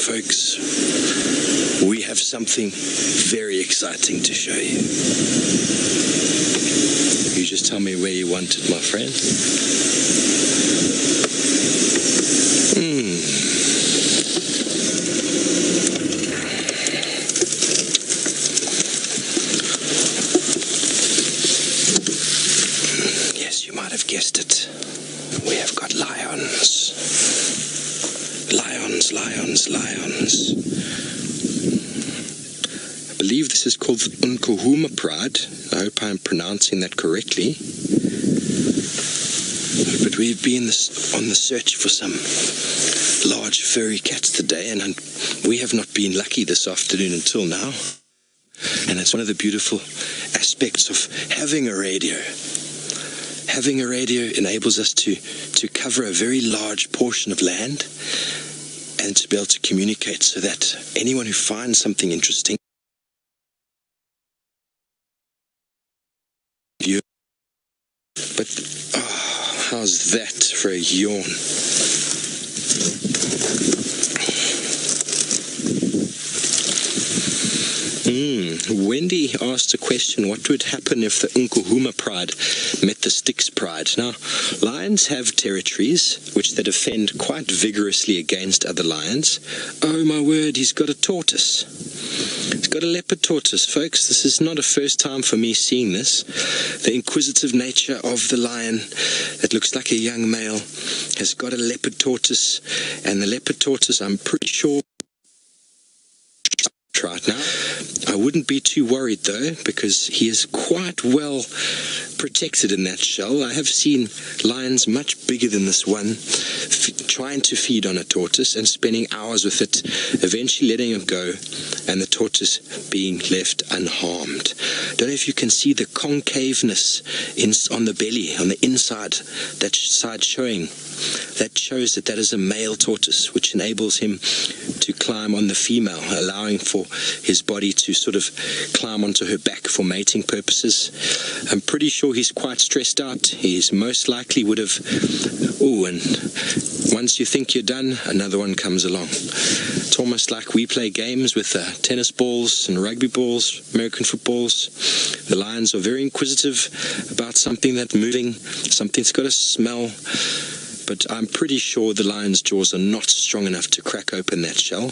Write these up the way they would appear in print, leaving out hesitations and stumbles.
folks, we have something very exciting to show you. You just tell me where you want it, my friend. Yes, you might have guessed it. We have got lions. Lions, lions, lions. I believe this is called Nkuhuma Pride. I hope I'm pronouncing that correctly. But we've been on the search for some large furry cats today, and we have not been lucky this afternoon until now. And it's one of the beautiful aspects of having a radio. Having a radio enables us to cover a very large portion of land and to be able to communicate so that anyone who finds something interesting, but how's that for a yawn? Wendy asked a question, what would happen if the Nkuhuma Pride met the Styx Pride? Now, lions have territories which they defend quite vigorously against other lions. Oh my word, he's got a tortoise. He's got a leopard tortoise, folks. This is not a first time for me seeing this. The inquisitive nature of the lion that looks like a young male has got a leopard tortoise, and the leopard tortoise, I'm pretty sure, right now. I wouldn't be too worried though, because he is quite well protected in that shell. I have seen lions much bigger than this one trying to feed on a tortoise and spending hours with it, eventually letting it go, and the tortoise being left unharmed. Don't know if you can see the concaveness on the belly, on the inside, that side showing. That shows that is a male tortoise, which enables him to climb on the female, allowing for his body to sort of climb onto her back for mating purposes. I'm pretty sure he's quite stressed out. He's most likely would have... and once you think you're done, another one comes along. It's almost like we play games with tennis balls and rugby balls, American footballs. The lions are very inquisitive about something that's moving, something that's got a smell. But I'm pretty sure the lion's jaws are not strong enough to crack open that shell.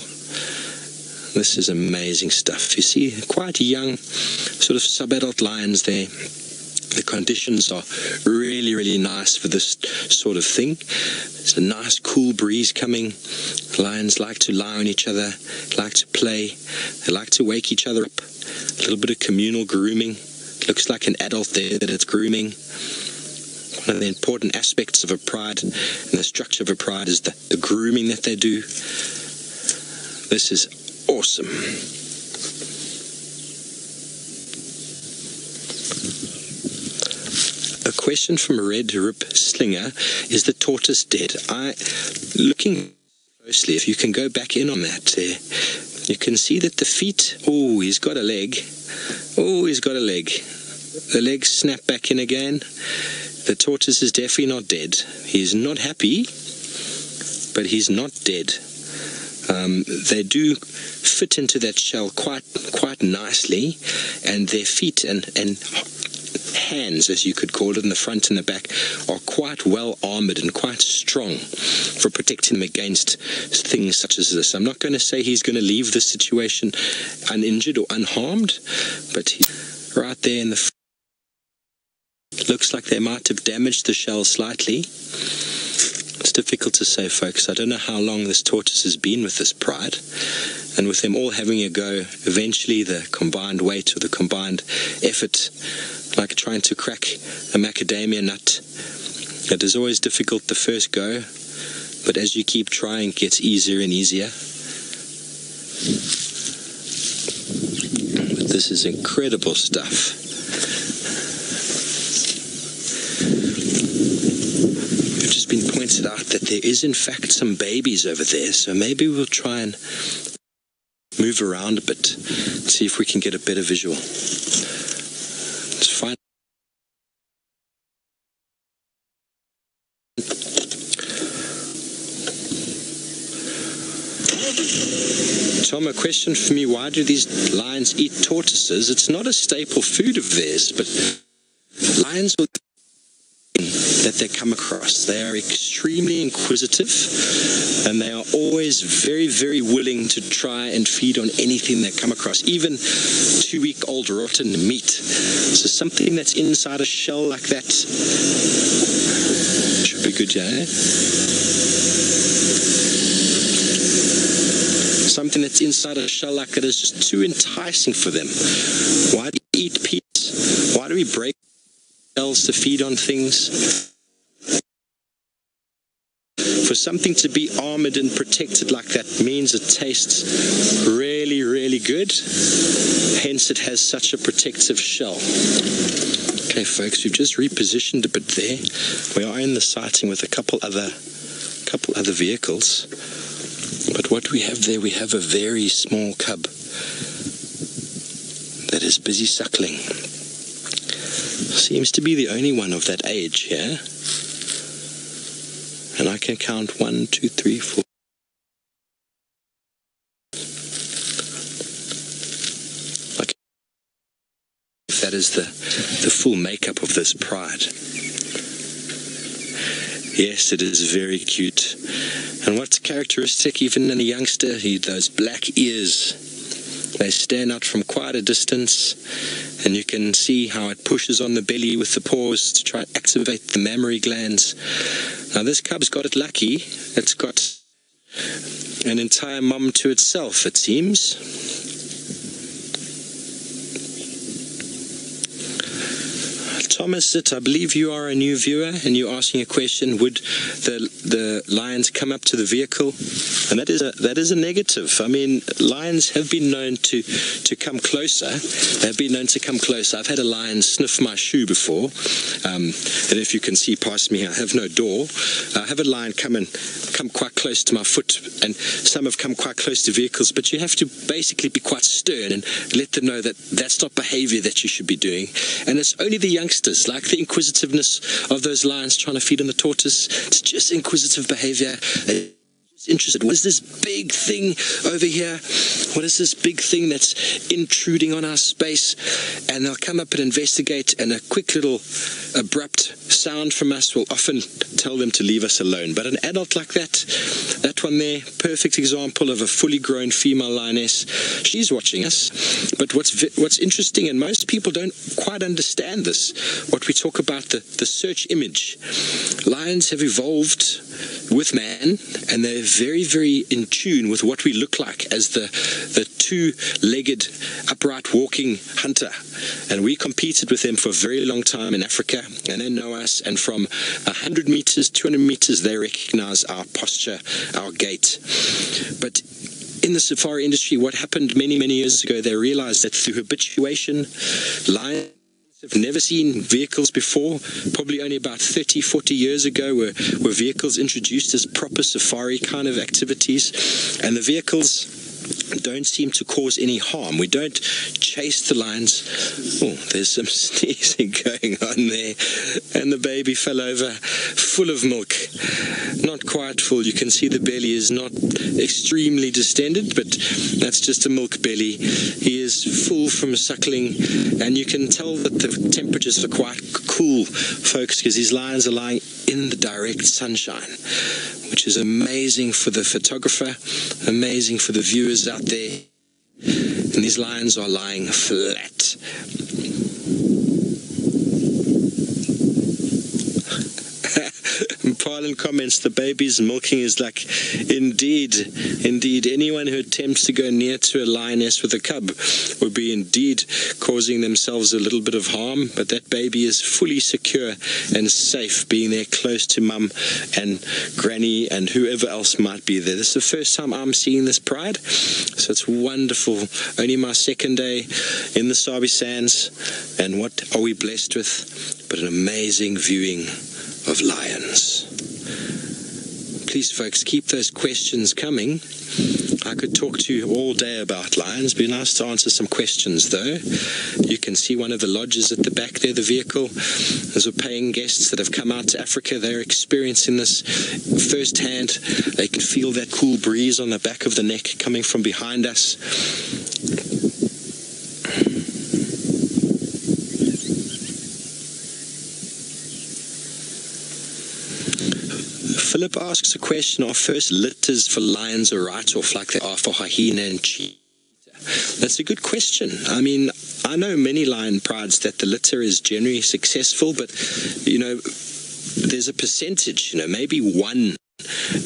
This is amazing stuff. You see, quite young, sort of sub-adult lions there. The conditions are really, really nice for this sort of thing. There's a nice cool breeze coming. Lions like to lie on each other, like to play. They like to wake each other up. A little bit of communal grooming. Looks like an adult there that it's grooming. One of the important aspects of a pride and the structure of a pride is the grooming that they do. This is awesome. A question from Red Rip Slinger, is the tortoise dead? Looking closely, if you can go back in on that there, you can see that the feet, he's got a leg. He's got a leg. The legs snap back in again. The tortoise is definitely not dead. He's not happy, but he's not dead. They do fit into that shell quite nicely, and their feet and hands, as you could call it, in the front and the back, are quite well armored and quite strong for protecting them against things such as this. I'm not going to say he's going to leave this situation uninjured or unharmed, but he's right there in the front. Looks like they might have damaged the shell slightly. It's difficult to say, folks. I don't know how long this tortoise has been with this pride. And with them all having a go, eventually the combined weight or the combined effort, like trying to crack a macadamia nut, it is always difficult the first go, but as you keep trying, it gets easier and easier. But this is incredible stuff. Been pointed out that there is in fact some babies over there, so maybe we'll try and move around a bit, see if we can get a better visual. Let's find Tom, a question for me. Why do these lions eat tortoises? It's not a staple food of theirs, but lions will that they come across. They are extremely inquisitive, and they are always very, very willing to try and feed on anything they come across, even 2-week-old rotten meat. So something that's inside a shell like that should be good, yeah? Something that's inside a shell like that is just too enticing for them. Why do we eat peas? Why do we break shells to feed on things? For something to be armored and protected like that means it tastes really, really good. Hence it has such a protective shell. Okay, folks, we've just repositioned a bit there. We are in the sighting with a couple other vehicles. But what we have there, we have a very small cub that is busy suckling. Seems to be the only one of that age here. And I can count 1, 2, 3, 4. Okay. That is the full makeup of this pride. Yes, it is very cute. And what's characteristic, even in a youngster, those black ears. They stand out from quite a distance, and you can see how it pushes on the belly with the paws to try and activate the mammary glands. Now this cub's got it lucky. It's got an entire mum to itself, it seems. Thomas, I believe you are a new viewer and you're asking a question, would the lions come up to the vehicle? And that is a negative. I mean, lions have been known to come closer. They've been known to come closer. I've had a lion sniff my shoe before. And if you can see past me, I have no door. I have a lion come quite close to my foot, and some have come quite close to vehicles, but you have to basically be quite stern and let them know that that's not behavior that you should be doing. And it's only the youngsters, like the inquisitiveness of those lions trying to feed on the tortoise. It's just inquisitive behavior. They're just interested. What is this big thing over here? What is this big thing that's intruding on our space? And they'll come up and investigate, and a quick little abrupt sound from us will often tell them to leave us alone. But an adult like that one there, perfect example of a fully grown female lioness. She's watching us. But what's interesting, and most people don't quite understand this, what we talk about, the search image. Lions have evolved with man, and they're very, very in tune with what we look like as the two-legged, upright walking hunter. And we competed with them for a very long time in Africa, and they know us, and from 100 meters, 200 meters, they recognize our posture, our gait. But in the safari industry, what happened many, many years ago, they realized that through habituation, lions have never seen vehicles before. Probably only about 30, 40 years ago were vehicles introduced as proper safari kind of activities. And the vehicles don't seem to cause any harm. We don't chase the lions. Oh, there's some sneezing going on there. And the baby fell over, full of milk. Not quite full. You can see the belly is not extremely distended, but that's just a milk belly. He is full from suckling, and you can tell that the temperatures are quite cool, folks, because these lions are lying in the direct sunshine, which is amazing for the photographer, amazing for the viewers out there. And these lions are lying flat. Parlin comments, the baby's milking is like, indeed, anyone who attempts to go near to a lioness with a cub would be indeed causing themselves a little bit of harm, but that baby is fully secure and safe being there close to mum and granny and whoever else might be there. This is the first time I'm seeing this pride, so it's wonderful. Only my second day in the Sabi Sands, and what are we blessed with but an amazing viewing of lions. Please, folks, keep those questions coming. I could talk to you all day about lions. Be nice to answer some questions, though. You can see one of the lodges at the back there, the vehicle. Those are paying guests that have come out to Africa. They're experiencing this firsthand. They can feel that cool breeze on the back of the neck coming from behind us. Philip asks a question, are first litters for lions a write-off like they are for hyena and cheetah? That's a good question. I mean, I know many lion prides that the litter is generally successful, but, you know, there's a percentage, maybe 1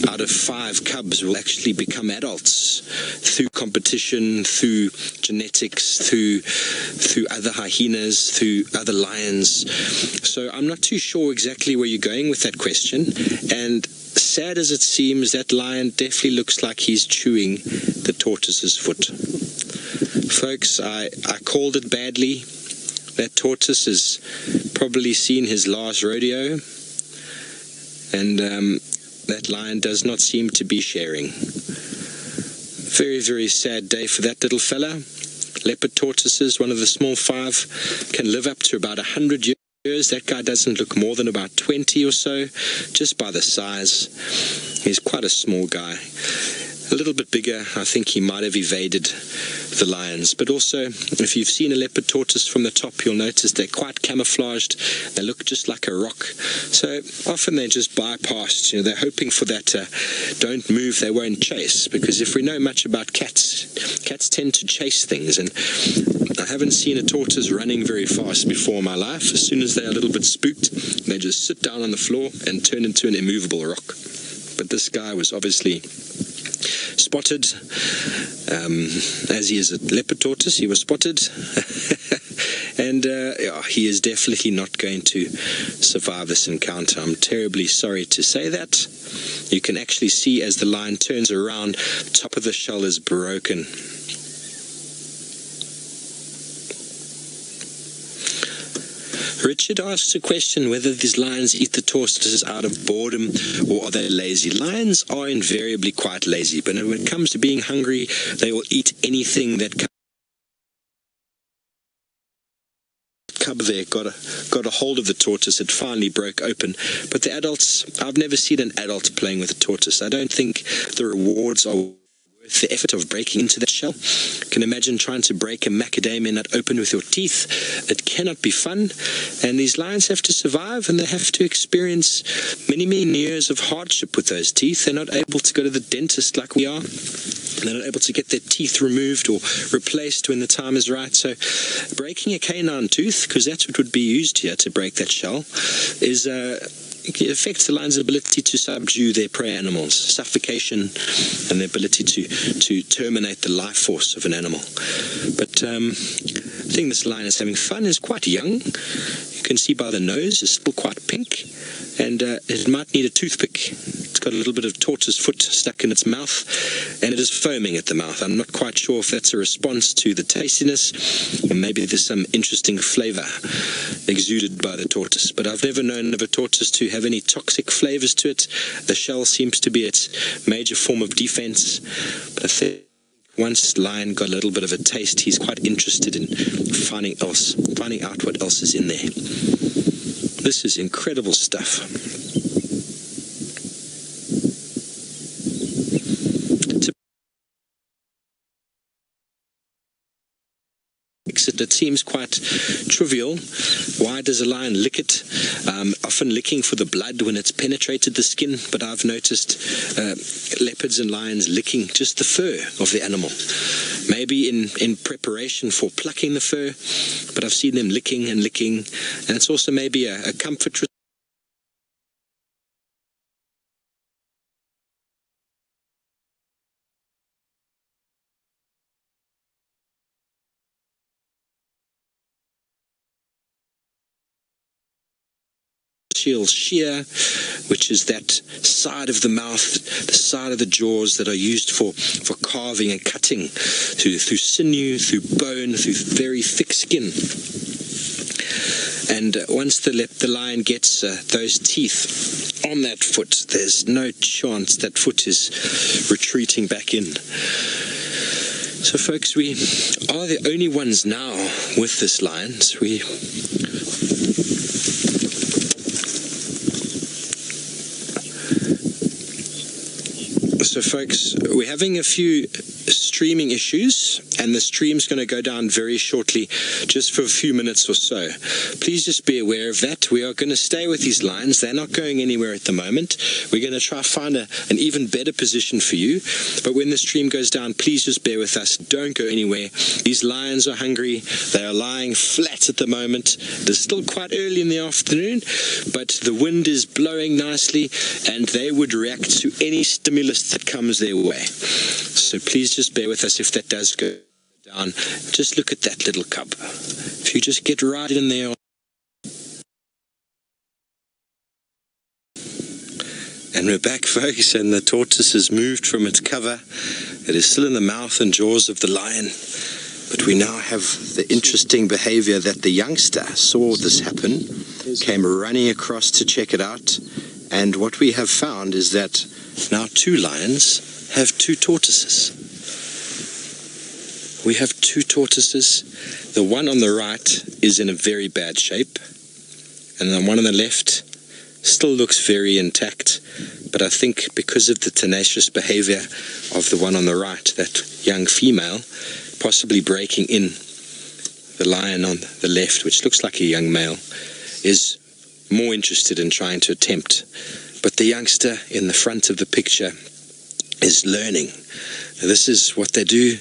out of 5 cubs will actually become adults through competition, through genetics, through other hyenas, through other lions. So I'm not too sure exactly where you're going with that question. And sad as it seems, that lion definitely looks like he's chewing the tortoise's foot. Folks, I called it badly. That tortoise has probably seen his last rodeo. And that lion does not seem to be sharing. Very, very sad day for that little fella. Leopard tortoises, one of the small 5, can live up to about 100 years. That guy doesn't look more than about 20 or so, just by the size. He's quite a small guy. A little bit bigger, I think he might have evaded the lions. But also, if you've seen a leopard tortoise from the top, you'll notice they're quite camouflaged. They look just like a rock. So often they're just bypassed. They're hoping for that don't move, they won't chase. Because if we know much about cats, cats tend to chase things. And I haven't seen a tortoise running very fast before in my life. As soon as they're a little bit spooked, they just sit down on the floor and turn into an immovable rock. But this guy was obviously spotted, as he is a leopard tortoise, he was spotted. And he is definitely not going to survive this encounter. I'm terribly sorry to say that. You can actually see as the lion turns around, the top of the shell is broken. Richard asks a question whether these lions eat the tortoises out of boredom or are they lazy. Lions are invariably quite lazy, but when it comes to being hungry, they will eat anything that cub there got a hold of the tortoise. It finally broke open. But the adults, I've never seen an adult playing with a tortoise. I don't think the rewards are worth the effort of breaking into that shell. You can imagine trying to break a macadamia nut open with your teeth. It cannot be fun. And these lions have to survive, and they have to experience many, many years of hardship with those teeth. They're not able to go to the dentist like we are. They're not able to get their teeth removed or replaced when the time is right. So breaking a canine tooth, because that's what would be used here to break that shell, is it affects the lion's ability to subdue their prey animals, suffocation, and the ability to terminate the life force of an animal. But I think this lion is having fun. It's quite young. You can see by the nose, it's still quite pink, and it might need a toothpick. It's got a little bit of tortoise foot stuck in its mouth, and it is foaming at the mouth. I'm not quite sure if that's a response to the tastiness, or maybe there's some interesting flavor exuded by the tortoise. But I've never known of a tortoise to have any toxic flavors to it. The shell seems to be its major form of defense. But I think once the lion got a little bit of a taste, he's quite interested in finding out what else is in there. This is incredible stuff. It seems quite trivial. Why does a lion lick it? Often licking for the blood when it's penetrated the skin, but I've noticed leopards and lions licking just the fur of the animal. Maybe in preparation for plucking the fur, but I've seen them licking and licking, and it's also maybe a comfort shear, which is that side of the mouth, the side of the jaws that are used for carving and cutting through sinew, through bone, through very thick skin. And And once the lion gets those teeth on that foot, there's no chance that foot is retreating back in. So folks, we are the only ones now with this lion. So folks, we're having a few streaming issues, and the stream's going to go down very shortly, just for a few minutes or so. Please just be aware of that. We are going to stay with these lions. They're not going anywhere at the moment. We're going to try to find an even better position for you. But when the stream goes down, please just bear with us. Don't go anywhere. These lions are hungry. They are lying flat at the moment. It's still quite early in the afternoon, but the wind is blowing nicely, and they would react to any stimulus that comes their way. So please just bear with us if that does go down. Just look at that little cub. If you just get right in there. And we're back, folks, and the tortoise has moved from its cover. It is still in the mouth and jaws of the lion. But we now have the interesting behavior that the youngster saw this happen, came running across to check it out. And what we have found is that now 2 lions have 2 tortoises. We have 2 tortoises. The one on the right is in a very bad shape, and the one on the left still looks very intact. But I think because of the tenacious behavior of the one on the right, that young female, possibly breaking in the lion on the left, which looks like a young male, is more interested in trying to attempt. But the youngster in the front of the picture is learning. Now, this is what they do.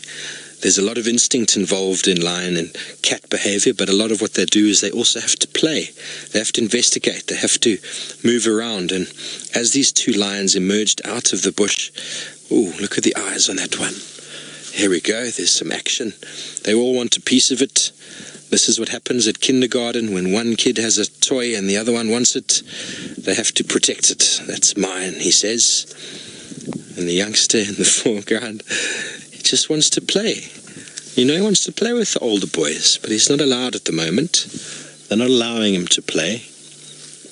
There's a lot of instinct involved in lion and cat behavior, but a lot of what they do is they also have to play. They have to investigate. They have to move around. And as these 2 lions emerged out of the bush, oh, look at the eyes on that one. Here we go. There's some action. They all want a piece of it. This is what happens at kindergarten when one kid has a toy and the other one wants it. They have to protect it. That's mine, he says. And the youngster in the foreground, he just wants to play. You know, he wants to play with the older boys, but he's not allowed at the moment. They're not allowing him to play,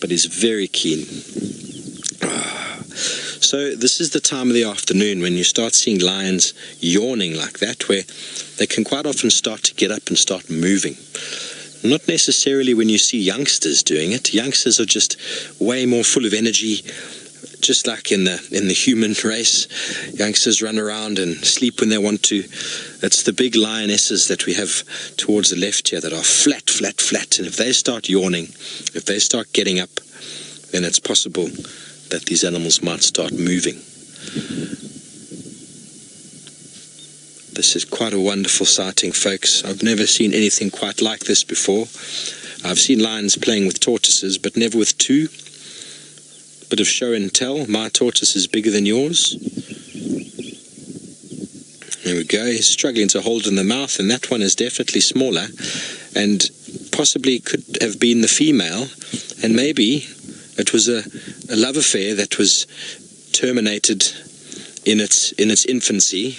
but he's very keen. So this is the time of the afternoon when you start seeing lions yawning like that, where they can quite often start to get up and start moving. Not necessarily when you see youngsters doing it. Youngsters are just way more full of energy, just like in the human race. Youngsters run around and sleep when they want to. It's the big lionesses that we have towards the left here that are flat, flat, flat. And if they start yawning, if they start getting up, then it's possible that these animals might start moving. This is quite a wonderful sighting, folks. I've never seen anything quite like this before. I've seen lions playing with tortoises, but never with 2. Bit of show and tell. My tortoise is bigger than yours. There we go. He's struggling to hold in the mouth, and that one is definitely smaller, and possibly could have been the female, and maybe it was a love affair that was terminated in its infancy.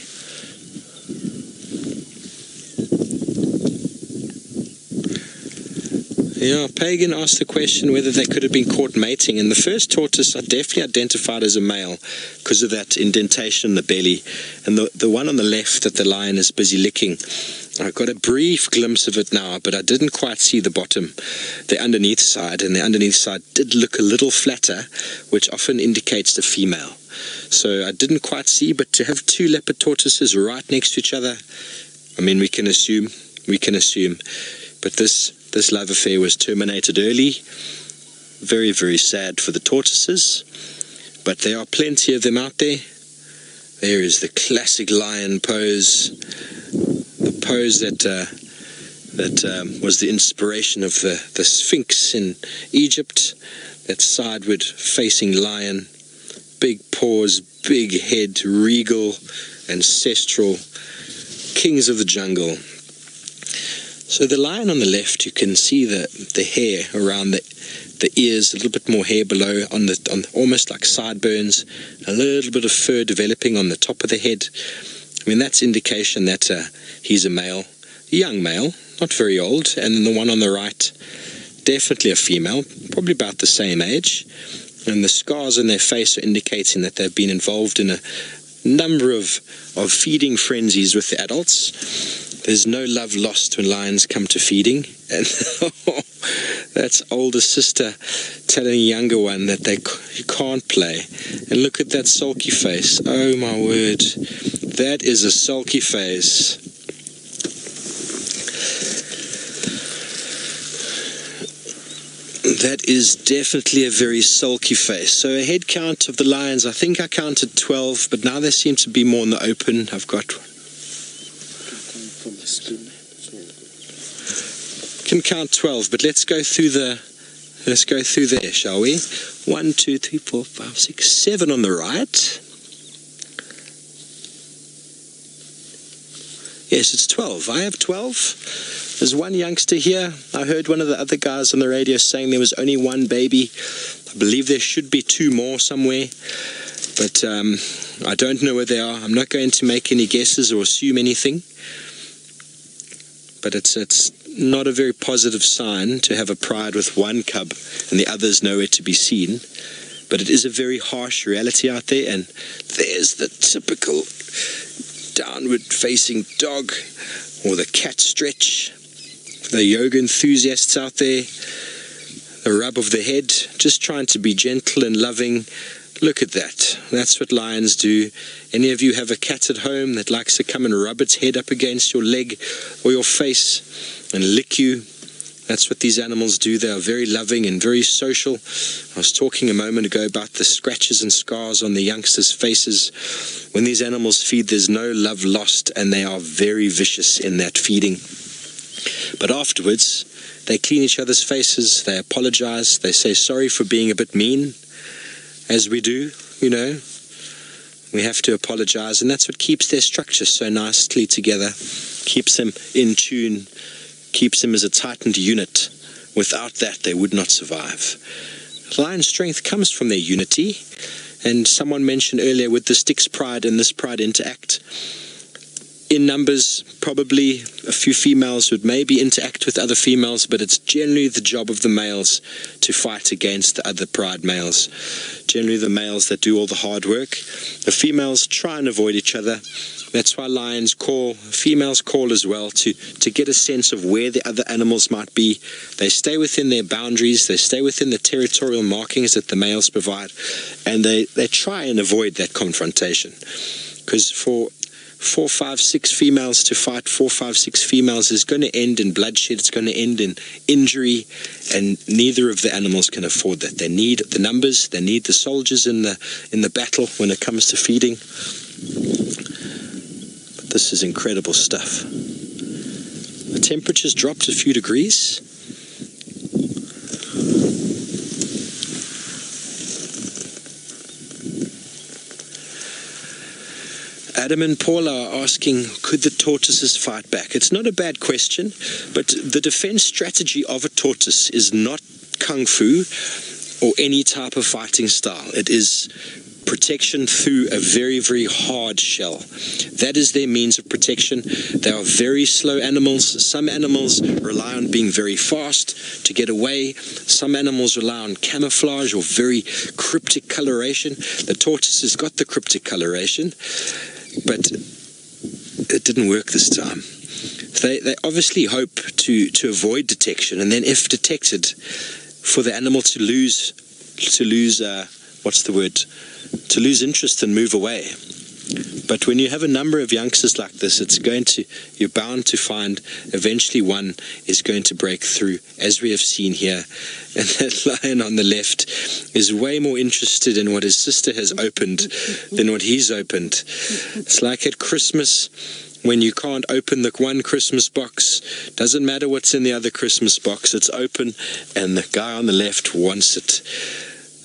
Yeah, Pagan asked the question whether they could have been caught mating, and the first tortoise I definitely identified as a male because of that indentation in the belly, and the one on the left that the lion is busy licking, I've got a brief glimpse of it now, but I didn't quite see the bottom, the underneath side, and the underneath side did look a little flatter, which often indicates the female. So I didn't quite see, but to have 2 leopard tortoises right next to each other, I mean, we can assume, but this love affair was terminated early. Very, very sad for the tortoises, but there are plenty of them out there. There is the classic lion pose, the pose that was the inspiration of the Sphinx in Egypt, that sideward facing lion, big paws, big head, regal, ancestral, kings of the jungle. So the lion on the left, you can see the hair around the ears, a little bit more hair below, on almost like sideburns, a little bit of fur developing on the top of the head. I mean, that's indication that he's a male, a young male, not very old. And then the one on the right, definitely a female, probably about the same age. And the scars on their face are indicating that they've been involved in a number of feeding frenzies with the adults. There's no love lost when lions come to feeding. And that's older sister telling younger one that they can't play. And look at that sulky face. Oh my word. That is a sulky face. That is definitely a very sulky face. So a head count of the lions, I think I counted 12, but now they seem to be more in the open. I've got... Can count 12, but let's go through there, shall we? 1, 2, 3, 4, 5, 6, 7 on the right. Yes, it's 12. I have 12. There's one youngster here. I heard one of the other guys on the radio saying there was only one baby. I believe there should be 2 more somewhere, but I don't know where they are. I'm not going to make any guesses or assume anything, but it's not a very positive sign to have a pride with one cub and the others nowhere to be seen. But it is a very harsh reality out there, and there's the typical downward facing dog or the cat stretch. The yoga enthusiasts out there, the rub of the head, just trying to be gentle and loving. Look at that. That's what lions do. Any of you have a cat at home that likes to come and rub its head up against your leg or your face and lick you? That's what these animals do. They are very loving and very social. I was talking a moment ago about the scratches and scars on the youngsters' faces. When these animals feed, there's no love lost, and they are very vicious in that feeding. But afterwards, they clean each other's faces, they apologize, they say sorry for being a bit mean, as we do, you know. We have to apologize, and that's what keeps their structure so nicely together, keeps them in tune, keeps them as a tightened unit. Without that, they would not survive. Lion strength comes from their unity, and someone mentioned earlier, with the Styx pride and this pride interact. In numbers, probably a few females would maybe interact with other females, but it's generally the job of the males to fight against the other pride males. Generally the males that do all the hard work. The females try and avoid each other. That's why lions call, females call as well, to get a sense of where the other animals might be. They stay within their boundaries, they stay within the territorial markings that the males provide, and they try and avoid that confrontation. Because for 4, 5, 6 females to fight 4, 5, 6 females is going to end in bloodshed, it's going to end in injury, and neither of the animals can afford that. They need the numbers, they need the soldiers in the battle when it comes to feeding. But this is incredible stuff. The temperature's dropped a few degrees. Adam and Paula are asking, could the tortoises fight back? It's not a bad question, but the defense strategy of a tortoise is not kung fu or any type of fighting style. It is protection through a very, very hard shell. That is their means of protection. They are very slow animals. Some animals rely on being very fast to get away. Some animals rely on camouflage or very cryptic coloration. The tortoise has got the cryptic coloration, but it didn't work this time. They obviously hope to avoid detection, and then if detected, for the animal to lose interest and move away. But when you have a number of youngsters like this, you're bound to find eventually one is going to break through, as we have seen here. And that lion on the left is way more interested in what his sister has opened than what he's opened. It's like at Christmas, when you can't open the one Christmas box. Doesn't matter what's in the other Christmas box, it's open, and the guy on the left wants it.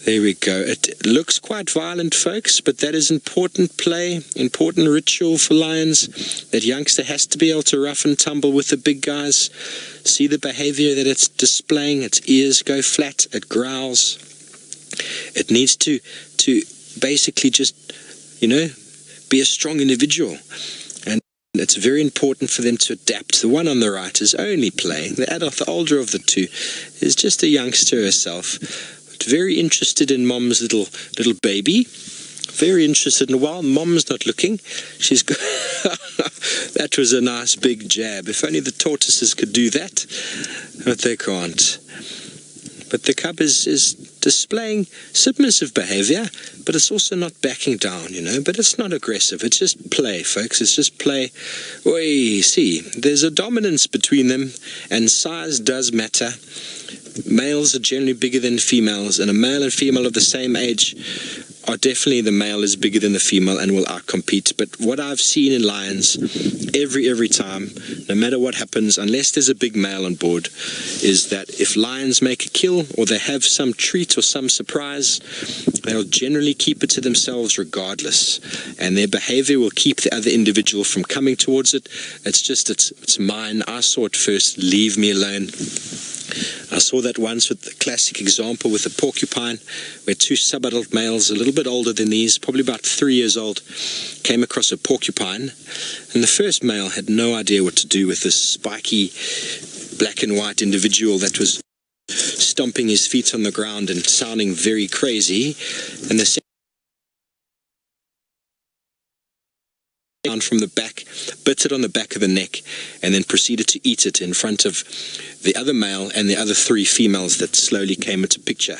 There we go. It looks quite violent, folks, but that is important play, important ritual for lions. That youngster has to be able to rough and tumble with the big guys. See the behavior that it's displaying. Its ears go flat. It growls. It needs to basically just, be a strong individual. it's very important for them to adapt. The one on the right is only playing. The adult, the older of the two, is just a youngster herself, but very interested in mom's little baby. Very interested, and while mom's not looking, she's got that was a nice big jab. If only the tortoises could do that, but they can't. But the cub is displaying submissive behavior, but it's also not backing down, you know. But it's not aggressive. It's just play, folks. It's just play. Oi, see, there's a dominance between them, and size does matter. Males are generally bigger than females, and a male and female of the same age are definitely, the male is bigger than the female and will outcompete. But what I've seen in lions every time, no matter what happens, unless there's a big male on board, is that if lions make a kill or they have some treat or some surprise, they'll generally keep it to themselves regardless, and their behavior will keep the other individual from coming towards it. It's mine. I saw it first. Leave me alone. I saw that once with the classic example with a porcupine, where two subadult males, a little bit older than these, probably about 3 years old, came across a porcupine, and the first male had no idea what to do with this spiky black and white individual that was stomping his feet on the ground and sounding very crazy, and the second down from the back, bit it on the back of the neck, and then proceeded to eat it in front of the other male and the other 3 females that slowly came into picture.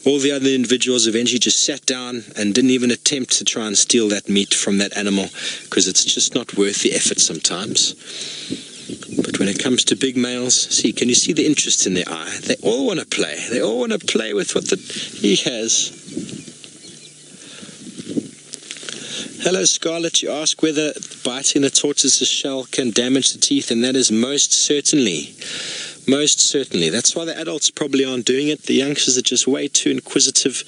All the other individuals eventually just sat down and didn't even attempt to try and steal that meat from that animal, because it's just not worth the effort sometimes. But when it comes to big males, see, can you see the interest in their eye? They all want to play. They all want to play with what he has. Hello, Scarlett. You ask whether biting a tortoise's shell can damage the teeth, and that is most certainly. Most certainly. That's why the adults probably aren't doing it. The youngsters are just way too inquisitive.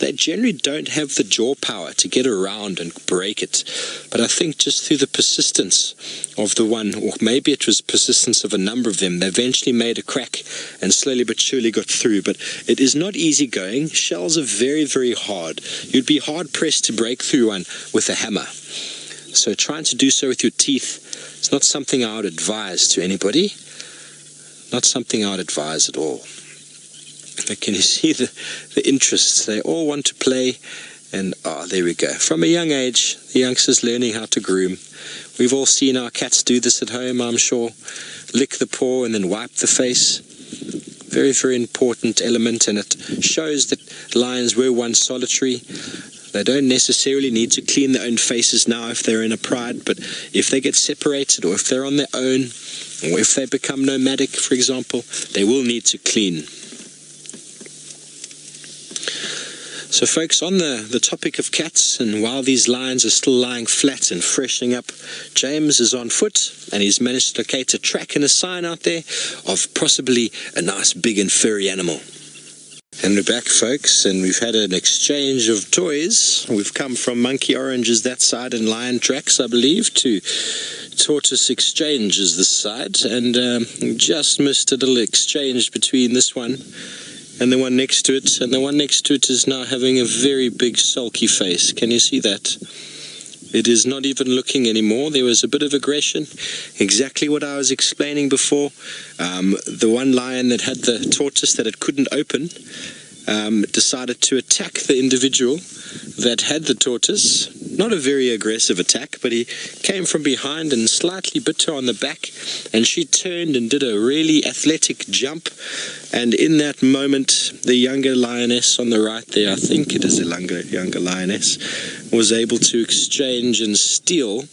They generally don't have the jaw power to get around and break it. But I think just through the persistence of the one, or maybe it was persistence of a number of them, they eventually made a crack and slowly but surely got through. But it is not easy going. Shells are very, very hard. You'd be hard-pressed to break through one with a hammer. So trying to do so with your teeth is not something I would advise to anybody. Not something I would advise at all. But can you see the interests? They all want to play, and there we go. From a young age, the youngsters learning how to groom. We've all seen our cats do this at home, I'm sure. Lick the paw and then wipe the face. Very, very important element, and it shows that lions were once solitary. They don't necessarily need to clean their own faces now if they're in a pride, but if they get separated or if they're on their own, or if they become nomadic, for example, they will need to clean. So folks, on the topic of cats, and while these lions are still lying flat and freshening up, James is on foot, and he's managed to locate a track and a sign out there of possibly a nice big and furry animal. And we're back, folks, and we've had an exchange of toys. We've come from Monkey Oranges that side and Lion Tracks, I believe, to Tortoise Exchanges this side, and just missed a little exchange between this one and the one next to it, and the one next to it is now having a very big sulky face. Can you see that? It is not even looking anymore. There was a bit of aggression, exactly what I was explaining before. The one lion that had the tortoise that it couldn't open decided to attack the individual that had the tortoise. Not a very aggressive attack, but he came from behind and slightly bit her on the back, and she turned and did a really athletic jump, and in that moment the younger lioness on the right there, I think it is a younger lioness, was able to exchange and steal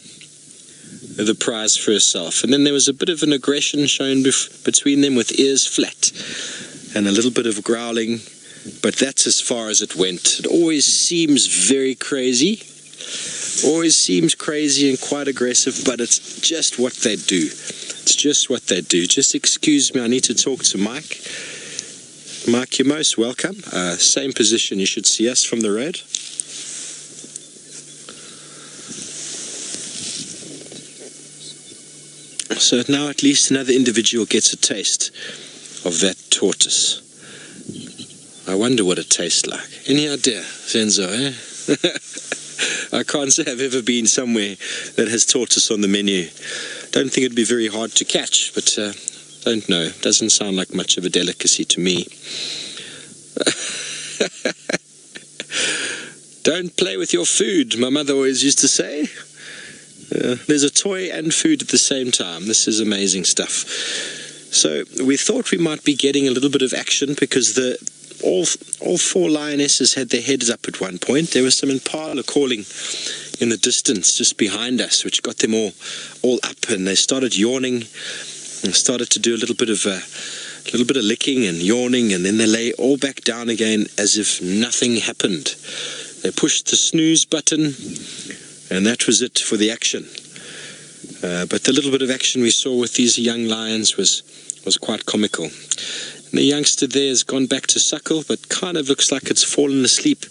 the prize for herself. And then there was a bit of an aggression shown between them, with ears flat and a little bit of growling, but that's as far as it went. It always seems very crazy, always seems crazy and quite aggressive, but it's just what they do. It's just what they do. Just excuse me, I need to talk to Mike. Mike, you're most welcome. Same position, you should see us from the road. So now at least another individual gets a taste of that tortoise. I wonder what it tastes like. Any idea, Zenzo, eh? I can't say I've ever been somewhere that has tortoise on the menu. Don't think it'd be very hard to catch, but don't know. Doesn't sound like much of a delicacy to me. Don't play with your food, my mother always used to say. There's a toy and food at the same time. This is amazing stuff. So we thought we might be getting a little bit of action because all four lionesses had their heads up at one point. There was some impala calling in the distance just behind us, which got them all up, and they started yawning and started to do a little bit of licking and yawning, and then they lay all back down again as if nothing happened. They pushed the snooze button, and that was it for the action. But the little bit of action we saw with these young lions was quite comical. And the youngster there has gone back to suckle, but kind of looks like it's fallen asleep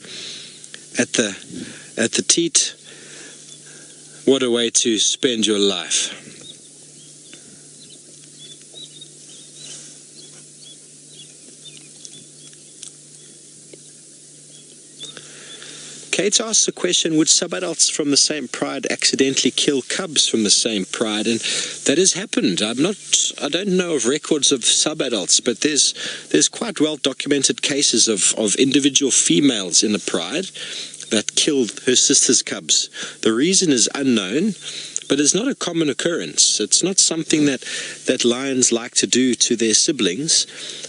at the teat. What a way to spend your life. Kate asks the question, would subadults from the same pride accidentally kill cubs from the same pride? And that has happened. I don't know of records of subadults, but there's quite well documented cases of individual females in the pride that killed her sister's cubs. The reason is unknown, but it's not a common occurrence. It's not something that lions like to do to their siblings,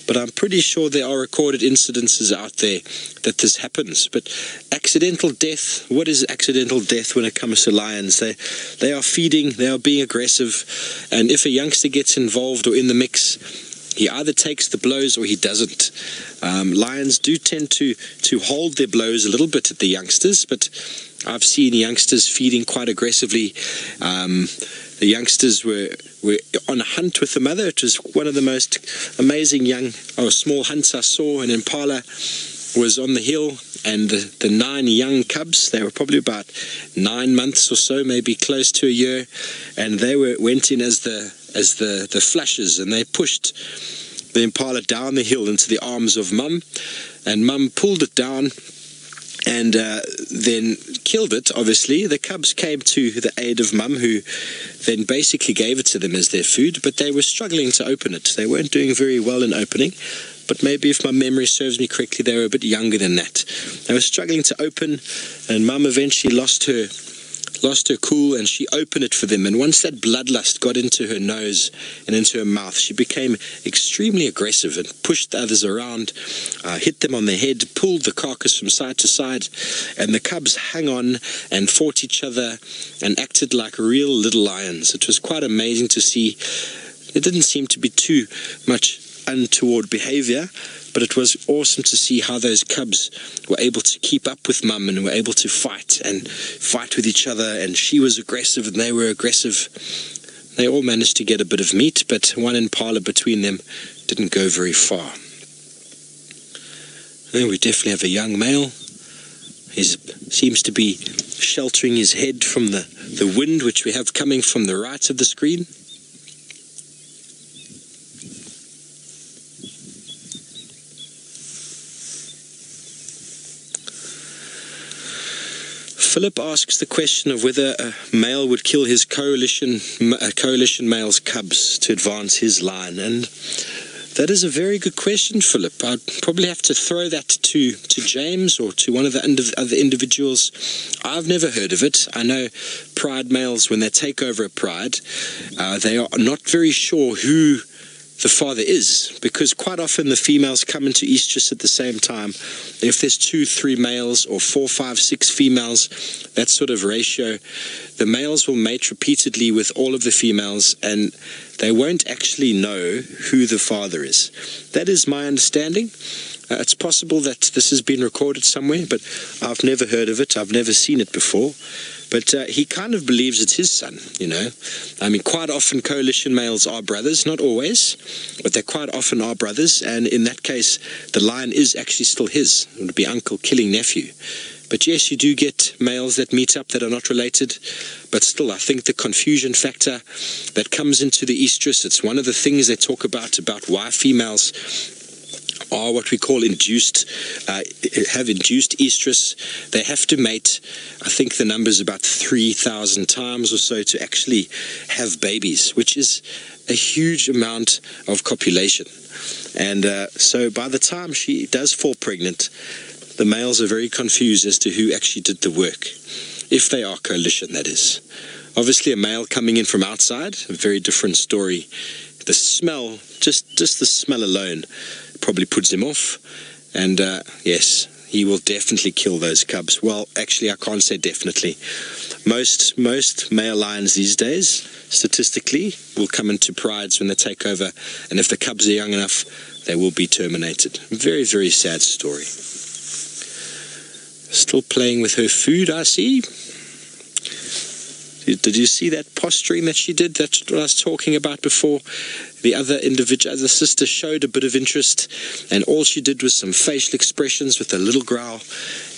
but I'm pretty sure there are recorded incidences out there that this happens. But accidental death, what is accidental death when it comes to lions? They are feeding, they are being aggressive, and if a youngster gets involved or in the mix, he either takes the blows or he doesn't. Lions do tend to hold their blows a little bit at the youngsters, but I've seen youngsters feeding quite aggressively. The youngsters were on a hunt with the mother. It was one of the most amazing small hunts I saw. An impala was on the hill, and the 9 young cubs, they were probably about 9 months or so, maybe close to a year, and they went in as the flushes, and they pushed the impala down the hill into the arms of Mum, and Mum pulled it down and then killed it. Obviously the cubs came to the aid of Mum, who then basically gave it to them as their food, but they were struggling to open it. They weren't doing very well in opening, but maybe if my memory serves me correctly, they were a bit younger than that. They were struggling to open, and Mum eventually lost her cool, and she opened it for them. And once that bloodlust got into her nose and into her mouth, she became extremely aggressive and pushed the others around, hit them on the head, pulled the carcass from side to side, and the cubs hung on and fought each other and acted like real little lions. It was quite amazing to see. It didn't seem to be too much untoward behavior, but it was awesome to see how those cubs were able to keep up with Mum and were able to fight with each other, and she was aggressive and they were aggressive. They all managed to get a bit of meat, but one impala between them didn't go very far. And we definitely have a young male. He seems to be sheltering his head from the wind, which we have coming from the right of the screen. Philip asks the question of whether a male would kill his coalition male's cubs to advance his line, and that is a very good question, Philip. I'd probably have to throw that to James or to one of the other individuals. I've never heard of it. I know pride males, when they take over a pride, they are not very sure who the father is, because quite often the females come into estrus at the same time. If there's 2, 3 males or 4, 5, 6 females, that sort of ratio, the males will mate repeatedly with all of the females, and they won't actually know who the father is. That is my understanding. It's possible that this has been recorded somewhere, but I've never heard of it. I've never seen it before. But he kind of believes it's his son, you know. I mean, quite often coalition males are brothers, not always, but they quite often are brothers, and in that case, the lion is actually still his. It would be uncle killing nephew. But yes, you do get males that meet up that are not related, but still, I think the confusion factor that comes into the estrus, it's one of the things they talk about why females are what we call induced estrus. They have to mate, I think the number is about 3,000 times or so to actually have babies, which is a huge amount of copulation. And so by the time she does fall pregnant, the males are very confused as to who actually did the work, if they are coalition, that is. Obviously a male coming in from outside, a very different story. The smell, just the smell alone, probably puts him off. And yes, he will definitely kill those cubs. Well, actually I can't say definitely. Most male lions these days, statistically, will come into prides when they take over, and if the cubs are young enough, they will be terminated. Very, very sad story. Still playing with her food, I see. Did you see that posturing that she did? That's what I was talking about before. The other individual, the sister, showed a bit of interest, and all she did was some facial expressions with a little growl,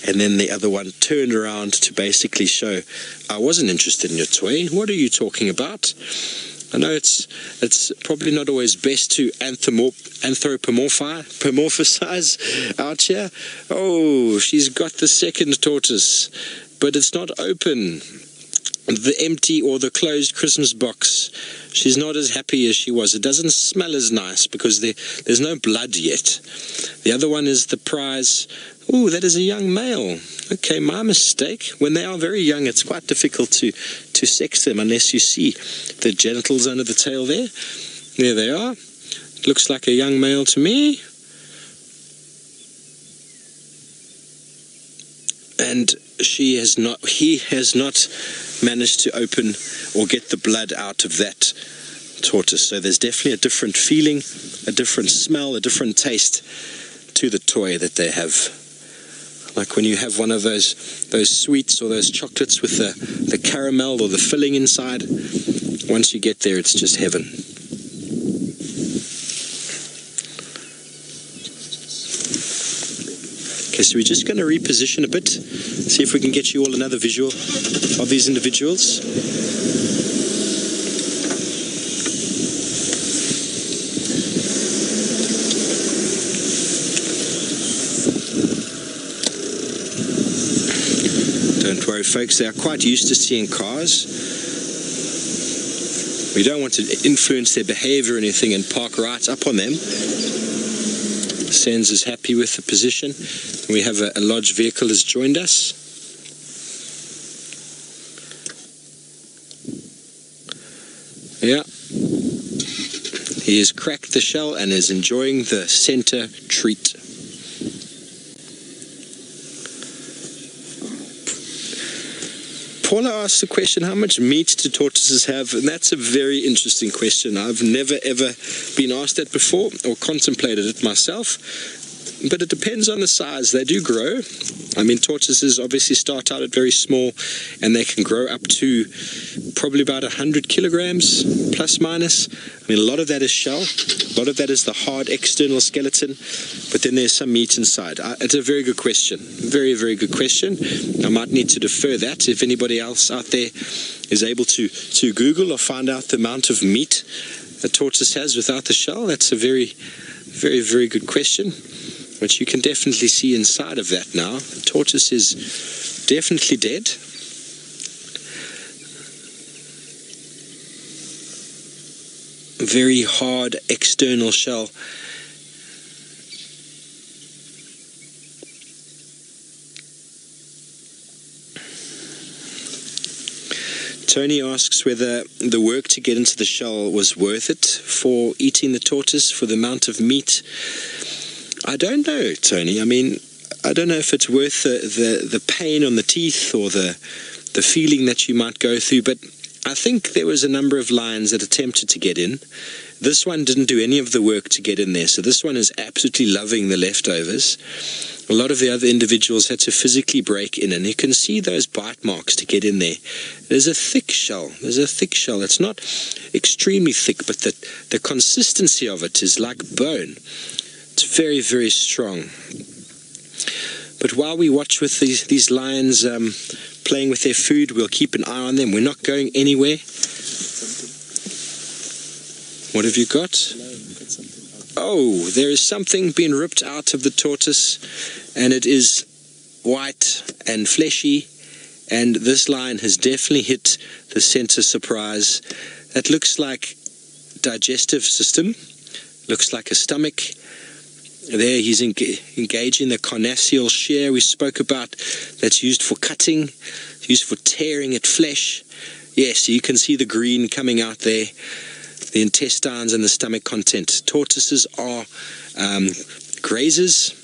and then the other one turned around to basically show, I wasn't interested in your toy. What are you talking about? I know it's probably not always best to anthropomorphize out here. Oh, she's got the second tortoise, but it's not open. The empty or the closed Christmas box, she's not as happy as she was. It doesn't smell as nice because there's no blood yet. The other one is the prize. Oh, that is a young male. Okay, my mistake. When they are very young, it's quite difficult to sex them unless you see the genitals under the tail there. There they are. Looks like a young male to me. And he has not managed to open or get the blood out of that tortoise. So there's definitely a different feeling, a different smell, a different taste to the toy that they have. Like when you have one of those sweets or those chocolates with the caramel or the filling inside, once you get there, it's just heaven. Okay, so we're just going to reposition a bit, see if we can get you all another visual of these individuals. Don't worry, folks, they are quite used to seeing cars. We don't want to influence their behavior or anything and park right up on them. Sens is happy with the position. We have a lodge vehicle has joined us. Yeah. He has cracked the shell and is enjoying the center treat. Paula asked the question, how much meat do tortoises have? And that's a very interesting question. I've never ever been asked that before or contemplated it myself. But it depends on the size. They do grow. I mean, tortoises obviously start out at very small, and they can grow up to probably about 100 kilograms, plus minus. I mean, a lot of that is shell. A lot of that is the hard external skeleton, but then there's some meat inside. It's a very good question. Very, very good question. I might need to defer that. If anybody else out there is able to Google or find out the amount of meat a tortoise has without the shell, that's a very, very, very good question. But you can definitely see inside of that now. The tortoise is definitely dead. Very hard external shell. Tony asks whether the work to get into the shell was worth it for eating the tortoise, for the amount of meat. I don't know, Tony. I mean, I don't know if it's worth the pain on the teeth or the feeling that you might go through, but I think there was a number of lions that attempted to get in. This one didn't do any of the work to get in there, so this one is absolutely loving the leftovers. A lot of the other individuals had to physically break in, and you can see those bite marks to get in there. There's a thick shell. There's a thick shell. It's not extremely thick, but the consistency of it is like bone. It's very, very strong. But while we watch with these lions playing with their food, we'll keep an eye on them. We're not going anywhere. What have you got? Oh, there is something being ripped out of the tortoise, and it is white and fleshy, and this lion has definitely hit the center surprise. That looks like digestive system, looks like a stomach. There he's engaging the carnassial shear we spoke about, that's used for cutting, used for tearing at flesh. Yes, you can see the green coming out there, the intestines and the stomach content. Tortoises are grazers.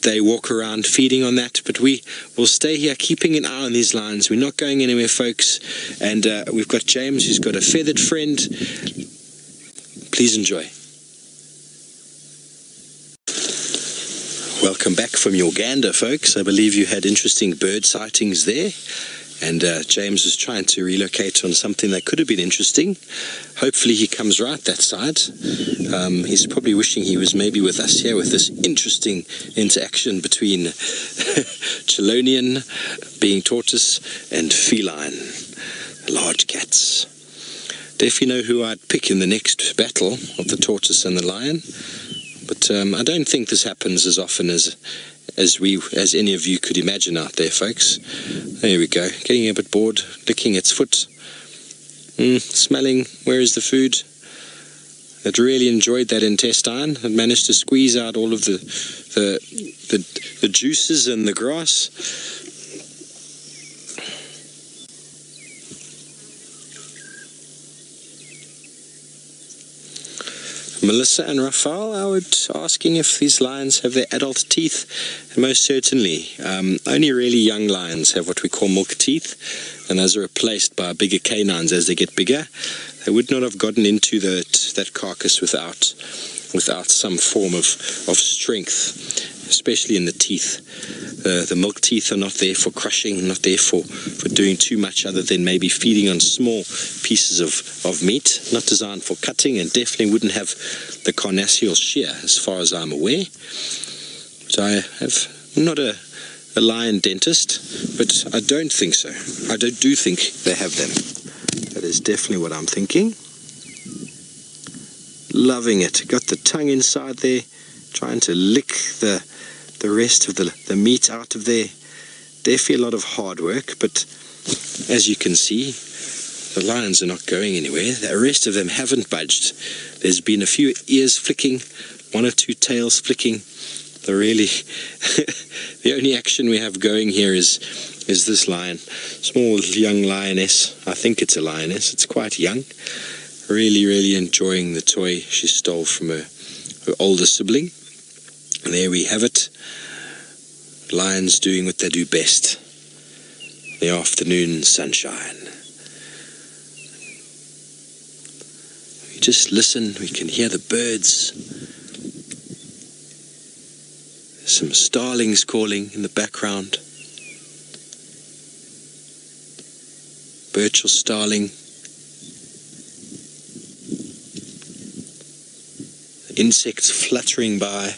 They walk around feeding on that, but we will stay here keeping an eye on these lions. We're not going anywhere, folks. And we've got James, who's got a feathered friend. Please enjoy. Welcome back from Uganda, folks. I believe you had interesting bird sightings there. And James was trying to relocate on something that could have been interesting. Hopefully he comes right that side. He's probably wishing he was maybe with us here with this interesting interaction between Chelonian, being tortoise, and feline, large cats. Definitely know who I'd pick in the next battle of the tortoise and the lion. But I don't think this happens as often as any of you could imagine out there, folks. There we go, getting a bit bored, licking its foot, smelling where is the food. It really enjoyed that intestine. It managed to squeeze out all of the juices and the grass. Melissa and Raphael, I would asking if these lions have their adult teeth, and most certainly. Only really young lions have what we call milk teeth, and those are replaced by bigger canines as they get bigger. They would not have gotten into that carcass without some form of strength, especially in the teeth. The milk teeth are not there for crushing, not there for doing too much other than maybe feeding on small pieces of meat, not designed for cutting, and definitely wouldn't have the carnassial shear as far as I'm aware. So I'm not a lion dentist, but I don't think so. I do think they have them. That is definitely what I'm thinking. Loving it. Got the tongue inside there, trying to lick the rest of the meat out of there. Definitely a lot of hard work, but as you can see, the lions are not going anywhere. The rest of them haven't budged. There's been a few ears flicking, one or two tails flicking. The only action we have going here is this lion. Small young lioness. I think it's a lioness. It's quite young. Really, really enjoying the toy she stole from her older sibling. And there we have it. Lions doing what they do best. The afternoon sunshine. We just listen, we can hear the birds. There's some starlings calling in the background. Birch or starling. Insects fluttering by.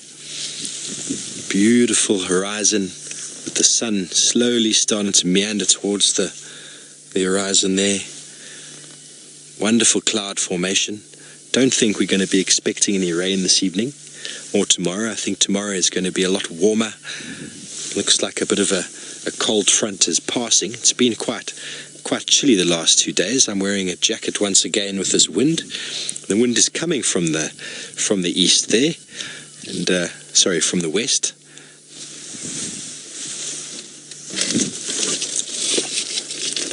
Beautiful horizon with the sun slowly starting to meander towards the horizon there. Wonderful cloud formation. Don't think we're going to be expecting any rain this evening or tomorrow. I think tomorrow is going to be a lot warmer. Looks like a bit of a cold front is passing. It's been quite chilly the last 2 days. I'm wearing a jacket once again with this wind. The wind is coming from the east there, and from the west.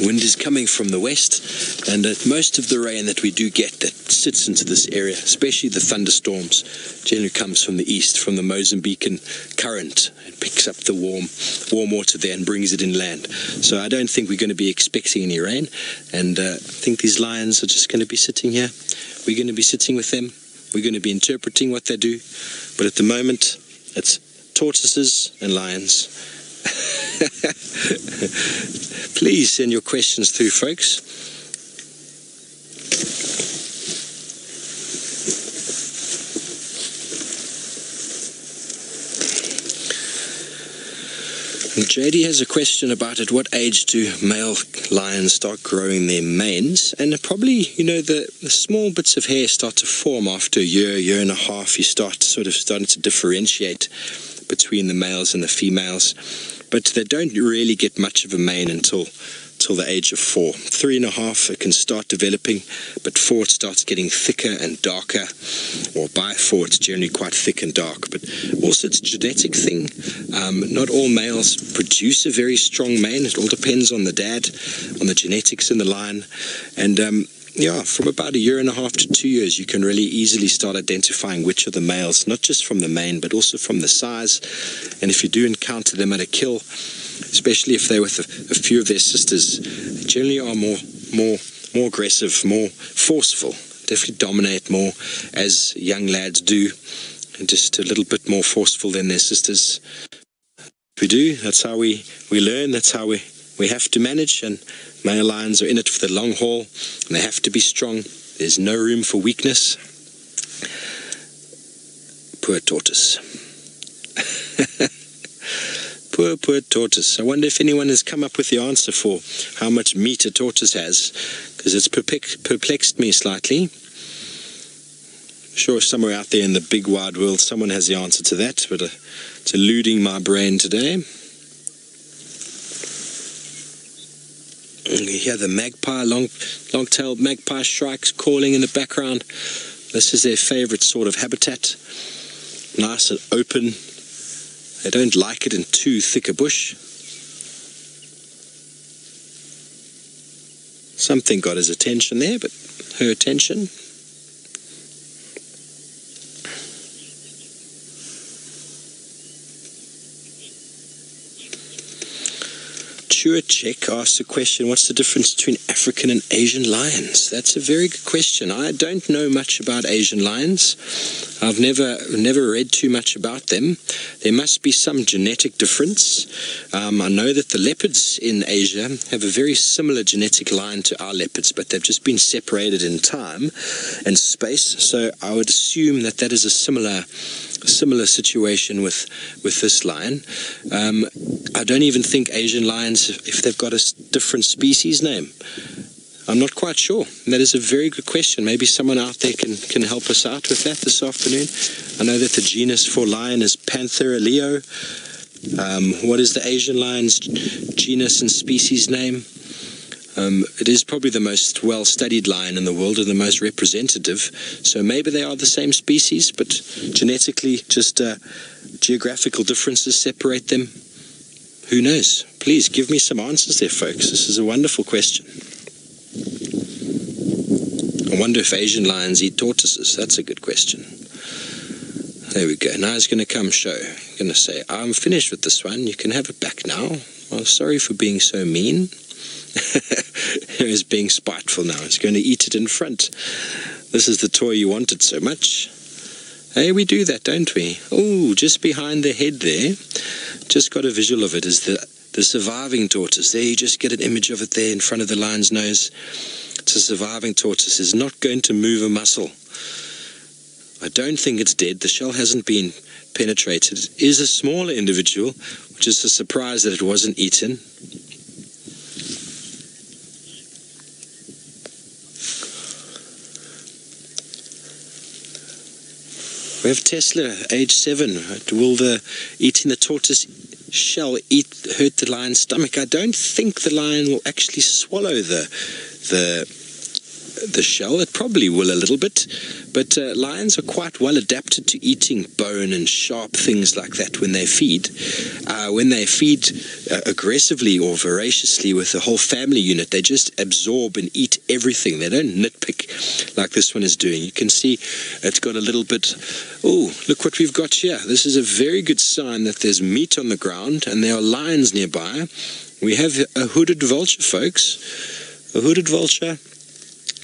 Wind is coming from the west, and most of the rain that we do get that sits into this area, especially the thunderstorms, generally comes from the east, from the Mozambican current. It picks up the warm water there and brings it inland. So I don't think we're going to be expecting any rain, and I think these lions are just going to be sitting here. We're going to be sitting with them. We're going to be interpreting what they do, but at the moment it's tortoises and lions. Please send your questions through, folks. JD has a question about at what age do male lions start growing their manes? And probably, the small bits of hair start to form after a year and a half. You start starting to differentiate between the males and the females. But they don't really get much of a mane until the age of 4. 3.5, it can start developing, but 4 it starts getting thicker and darker, or by 4 it's generally quite thick and dark. But also it's a genetic thing. Not all males produce a very strong mane. It all depends on the dad, on the genetics in the line. And from about 1.5 to 2 years, you can really easily start identifying which are the males, not just from the mane, but also from the size. And if you do encounter them at a kill, especially if they're with a few of their sisters, they generally are more aggressive, more forceful, definitely dominate more, as young lads do, and just a little bit more forceful than their sisters. We do, that's how we learn, that's how we have to manage, and male lions are in it for the long haul, and they have to be strong. There's no room for weakness. Poor tortoise. Poor tortoise. I wonder if anyone has come up with the answer for how much meat a tortoise has, because it's perplexed me slightly. I'm sure somewhere out there in the big wide world someone has the answer to that, but it's eluding my brain today. You hear the magpie, long-tailed magpie shrikes calling in the background. This is their favorite sort of habitat. Nice and open. They don't like it in too thick a bush. Something got his attention there, but her attention. Check asks a question, what's the difference between African and Asian lions? That's a very good question. I don't know much about Asian lions. I've never read too much about them. There must be some genetic difference. I know that the leopards in Asia have a very similar genetic line to our leopards, but they've just been separated in time and space. So I would assume that is a similar situation with this lion. I don't even think Asian lions, if they've got a different species name, I'm not quite sure. And that is a very good question. Maybe someone out there can help us out with that this afternoon. I know that the genus for lion is Panthera leo. What is the Asian lion's genus and species name? It is probably the most well-studied lion in the world and the most representative. So maybe they are the same species, but genetically, just geographical differences separate them. Who knows? Please give me some answers there, folks. This is a wonderful question. I wonder if Asian lions eat tortoises. That's a good question. There we go. Now he's going to come show. He's going to say, I'm finished with this one. You can have it back now. Well, sorry for being so mean. He's being spiteful now. He's going to eat it in front. This is the toy you wanted so much. Hey, we do that, don't we? Oh, just behind the head there, just got a visual of it, is the surviving tortoise. There, you just get an image of it there in front of the lion's nose. It's a surviving tortoise. It's not going to move a muscle. I don't think it's dead. The shell hasn't been penetrated. It is a smaller individual, which is a surprise that it wasn't eaten. We have Tesla, age 7. Will eating the tortoise shell hurt the lion's stomach? I don't think the lion will actually swallow the shell. It probably will a little bit, but lions are quite well adapted to eating bone and sharp things like that when they feed. When they feed aggressively or voraciously with a whole family unit, they just absorb and eat everything. They don't nitpick like this one is doing. You can see it's got a little bit, oh, look what we've got here. This is a very good sign that there's meat on the ground and there are lions nearby. We have a hooded vulture, folks. A hooded vulture.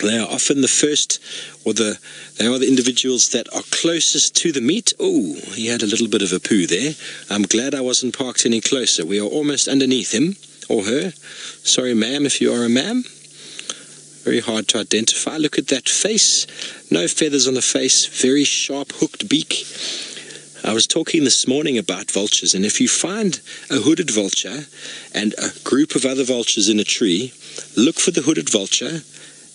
They are often the first, they are the individuals that are closest to the meat. Oh, he had a little bit of a poo there. I'm glad I wasn't parked any closer. We are almost underneath him or her. Sorry, ma'am, if you are a ma'am. Very hard to identify. Look at that face. No feathers on the face. Very sharp, hooked beak. I was talking this morning about vultures, and if you find a hooded vulture and a group of other vultures in a tree, look for the hooded vulture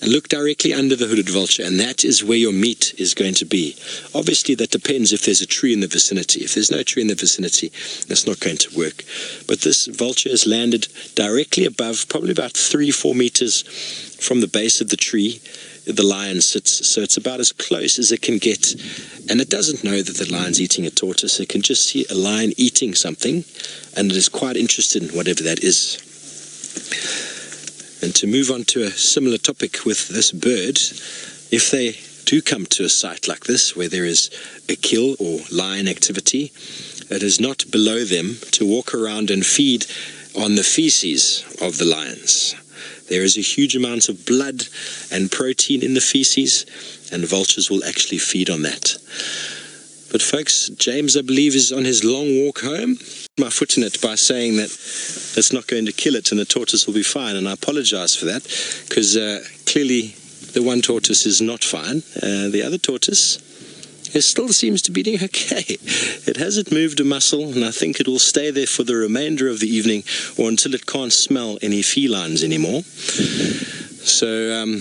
and look directly under the hooded vulture, and that is where your meat is going to be. Obviously, that depends if there's a tree in the vicinity. If there's no tree in the vicinity, that's not going to work. But this vulture has landed directly above, probably about 3-4 meters from the base of the tree the lion sits, so it's about as close as it can get, and it doesn't know that the lion's eating a tortoise. It can just see a lion eating something, and it is quite interested in whatever that is. And to move on to a similar topic with this bird, if they do come to a site like this where there is a kill or lion activity, it is not below them to walk around and feed on the feces of the lions. There is a huge amount of blood and protein in the feces, and vultures will actually feed on that. But folks, James, I believe, is on his long walk home. My foot in it by saying that that's not going to kill it and the tortoise will be fine, and I apologize for that, because clearly the one tortoise is not fine. The other tortoise, it still seems to be doing okay. It hasn't moved a muscle, and I think it will stay there for the remainder of the evening, or until it can't smell any felines anymore. So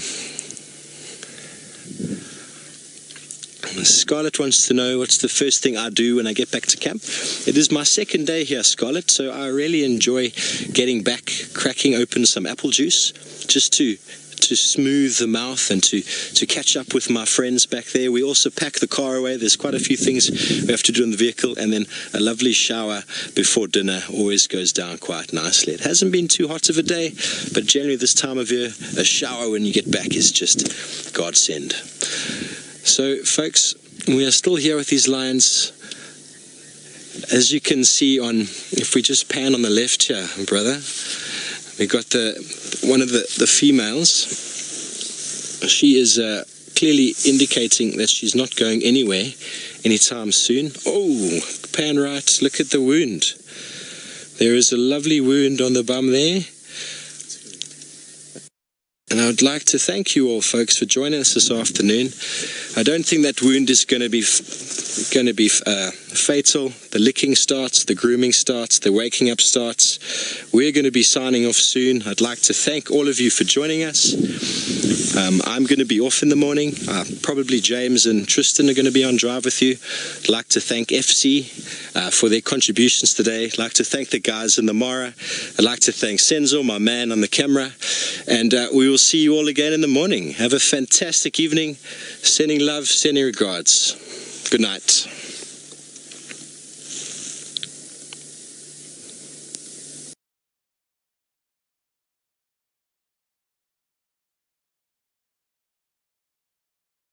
Scarlett wants to know what's the first thing I do when I get back to camp. It is my second day here, Scarlett, so I really enjoy getting back, cracking open some apple juice, just to smooth the mouth and to catch up with my friends back there. We also pack the car away. There's quite a few things we have to do in the vehicle, and then a lovely shower before dinner always goes down quite nicely. It hasn't been too hot of a day, but generally this time of year, a shower when you get back is just godsend. So folks, we are still here with these lions. As you can see if we just pan on the left here, brother, we got one of the females. She is clearly indicating that she's not going anywhere anytime soon. Oh, pan right, look at the wound. There is a lovely wound on the bum there. And I would like to thank you all, folks, for joining us this afternoon. I don't think that wound is going to be fatal. The licking starts, the grooming starts, the waking up starts. We're going to be signing off soon. I'd like to thank all of you for joining us. I'm going to be off in the morning. Probably James and Tristan are going to be on drive with you. I'd like to thank FC for their contributions today. I'd like to thank the guys in the Mara. I'd like to thank Senzo, my man on the camera. And we will see you all again in the morning. Have a fantastic evening. Sending love, sending regards. Good night.